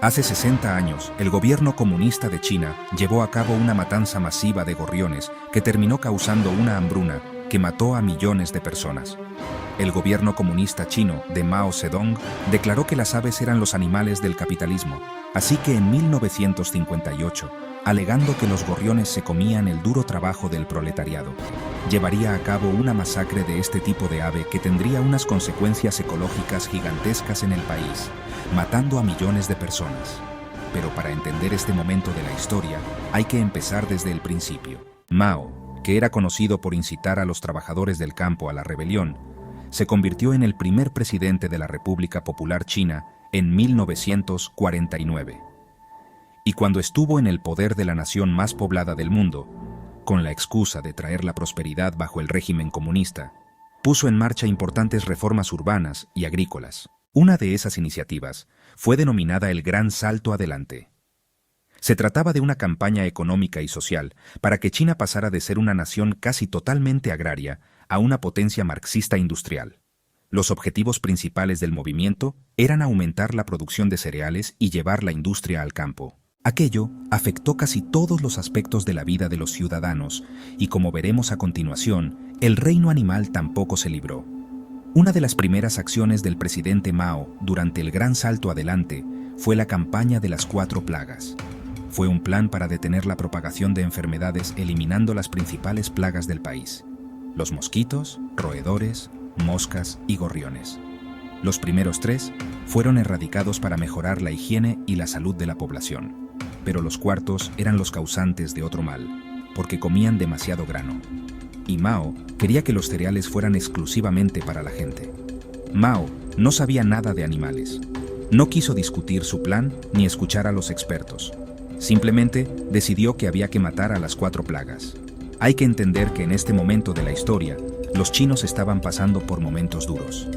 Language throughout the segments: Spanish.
Hace 60 años, el gobierno comunista de China llevó a cabo una matanza masiva de gorriones que terminó causando una hambruna que mató a millones de personas. El gobierno comunista chino de Mao Zedong declaró que las aves eran los animales del capitalismo, así que en 1958, alegando que los gorriones se comían el duro trabajo del proletariado, llevaría a cabo una masacre de este tipo de ave que tendría unas consecuencias ecológicas gigantescas en el país, matando a millones de personas. Pero para entender este momento de la historia, hay que empezar desde el principio. Mao, que era conocido por incitar a los trabajadores del campo a la rebelión, se convirtió en el primer presidente de la República Popular China en 1949. Y cuando estuvo en el poder de la nación más poblada del mundo, con la excusa de traer la prosperidad bajo el régimen comunista, puso en marcha importantes reformas urbanas y agrícolas. Una de esas iniciativas fue denominada el Gran Salto Adelante. Se trataba de una campaña económica y social para que China pasara de ser una nación casi totalmente agraria a una potencia marxista industrial. Los objetivos principales del movimiento eran aumentar la producción de cereales y llevar la industria al campo. Aquello afectó casi todos los aspectos de la vida de los ciudadanos y, como veremos a continuación, el reino animal tampoco se libró. Una de las primeras acciones del presidente Mao durante el Gran Salto Adelante fue la campaña de las 4 plagas. Fue un plan para detener la propagación de enfermedades eliminando las principales plagas del país: los mosquitos, roedores, moscas y gorriones. Los primeros 3 fueron erradicados para mejorar la higiene y la salud de la población, pero los cuartos eran los causantes de otro mal, porque comían demasiado grano. Y Mao quería que los cereales fueran exclusivamente para la gente. Mao no sabía nada de animales. No quiso discutir su plan ni escuchar a los expertos. Simplemente decidió que había que matar a las 4 plagas. Hay que entender que en este momento de la historia, los chinos estaban pasando por momentos duros.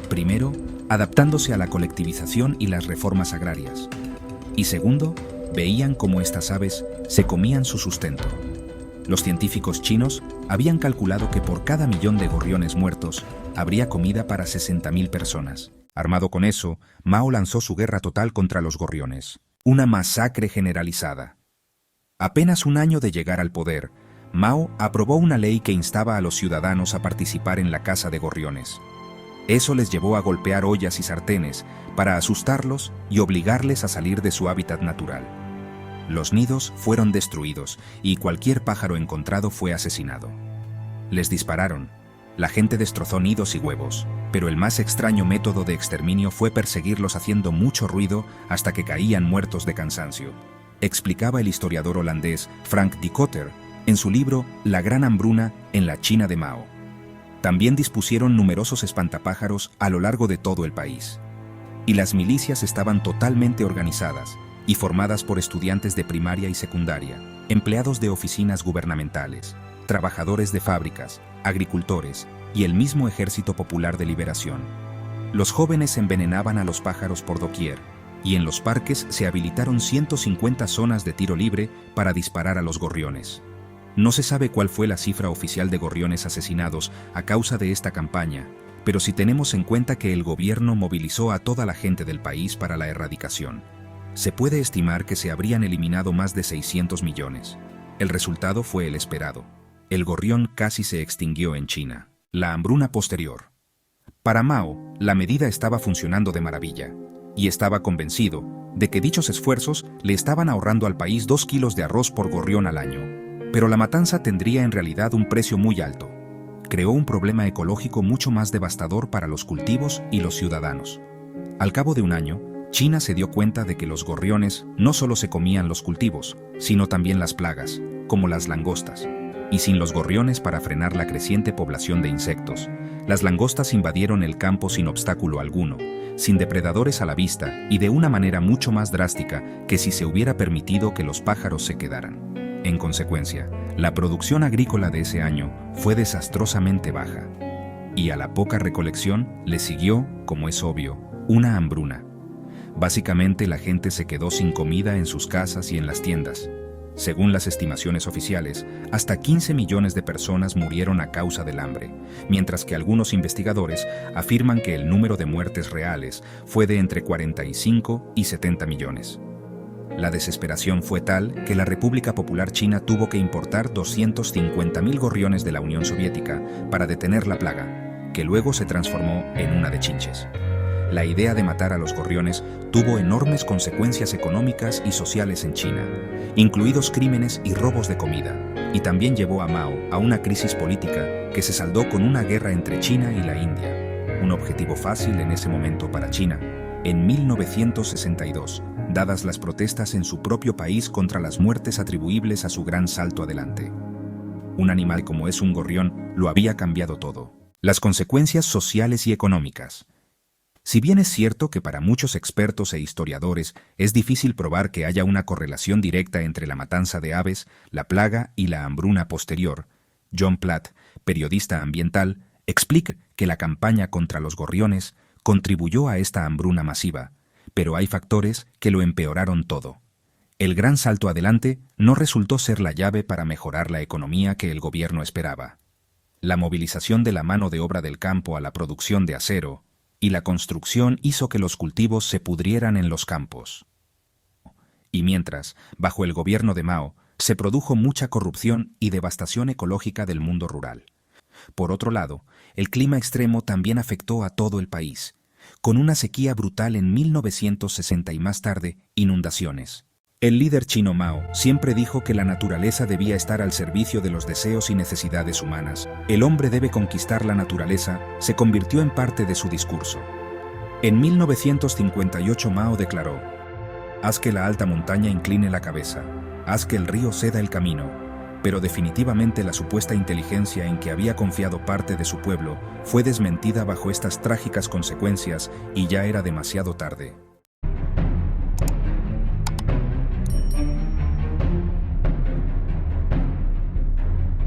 Primero, adaptándose a la colectivización y las reformas agrarias. Y segundo, veían cómo estas aves se comían su sustento. Los científicos chinos habían calculado que por cada 1.000.000 de gorriones muertos, habría comida para 60.000 personas. Armado con eso, Mao lanzó su guerra total contra los gorriones. Una masacre generalizada. Apenas un año de llegar al poder, Mao aprobó una ley que instaba a los ciudadanos a participar en la caza de gorriones. Eso les llevó a golpear ollas y sartenes para asustarlos y obligarles a salir de su hábitat natural. Los nidos fueron destruidos y cualquier pájaro encontrado fue asesinado. Les dispararon. La gente destrozó nidos y huevos, pero el más extraño método de exterminio fue perseguirlos haciendo mucho ruido hasta que caían muertos de cansancio. Explicaba el historiador holandés Frank de Cotter en su libro La Gran Hambruna en la China de Mao. También dispusieron numerosos espantapájaros a lo largo de todo el país. Y las milicias estaban totalmente organizadas y formadas por estudiantes de primaria y secundaria, empleados de oficinas gubernamentales, trabajadores de fábricas, agricultores y el mismo Ejército Popular de Liberación. Los jóvenes envenenaban a los pájaros por doquier, y en los parques se habilitaron 150 zonas de tiro libre para disparar a los gorriones. No se sabe cuál fue la cifra oficial de gorriones asesinados a causa de esta campaña, pero si tenemos en cuenta que el gobierno movilizó a toda la gente del país para la erradicación, se puede estimar que se habrían eliminado más de 600 millones. El resultado fue el esperado. El gorrión casi se extinguió en China. La hambruna posterior. Para Mao, la medida estaba funcionando de maravilla, y estaba convencido de que dichos esfuerzos le estaban ahorrando al país 2 kilos de arroz por gorrión al año. Pero la matanza tendría en realidad un precio muy alto. Creó un problema ecológico mucho más devastador para los cultivos y los ciudadanos. Al cabo de un año, China se dio cuenta de que los gorriones no solo se comían los cultivos, sino también las plagas, como las langostas. Y sin los gorriones para frenar la creciente población de insectos, las langostas invadieron el campo sin obstáculo alguno, sin depredadores a la vista y de una manera mucho más drástica que si se hubiera permitido que los pájaros se quedaran. En consecuencia, la producción agrícola de ese año fue desastrosamente baja. Y a la poca recolección le siguió, como es obvio, una hambruna. Básicamente la gente se quedó sin comida en sus casas y en las tiendas. Según las estimaciones oficiales, hasta 15 millones de personas murieron a causa del hambre, mientras que algunos investigadores afirman que el número de muertes reales fue de entre 45 y 70 millones. La desesperación fue tal que la República Popular China tuvo que importar 250.000 gorriones de la Unión Soviética para detener la plaga, que luego se transformó en una de chinches. La idea de matar a los gorriones tuvo enormes consecuencias económicas y sociales en China, incluidos crímenes y robos de comida, y también llevó a Mao a una crisis política que se saldó con una guerra entre China y la India, un objetivo fácil en ese momento para China. En 1962, dadas las protestas en su propio país contra las muertes atribuibles a su gran salto adelante. Un animal como es un gorrión lo había cambiado todo. Las consecuencias sociales y económicas. Si bien es cierto que para muchos expertos e historiadores es difícil probar que haya una correlación directa entre la matanza de aves, la plaga y la hambruna posterior, John Platt, periodista ambiental, explica que la campaña contra los gorriones contribuyó a esta hambruna masiva, pero hay factores que lo empeoraron todo. El gran salto adelante no resultó ser la llave para mejorar la economía que el gobierno esperaba. La movilización de la mano de obra del campo a la producción de acero y la construcción hizo que los cultivos se pudrieran en los campos. Y mientras, bajo el gobierno de Mao, se produjo mucha corrupción y devastación ecológica del mundo rural. Por otro lado, el clima extremo también afectó a todo el país, con una sequía brutal en 1960 y más tarde, inundaciones. El líder chino Mao siempre dijo que la naturaleza debía estar al servicio de los deseos y necesidades humanas. El hombre debe conquistar la naturaleza, se convirtió en parte de su discurso. En 1958 Mao declaró: «Haz que la alta montaña incline la cabeza, haz que el río ceda el camino», pero definitivamente la supuesta inteligencia en que había confiado parte de su pueblo fue desmentida bajo estas trágicas consecuencias y ya era demasiado tarde.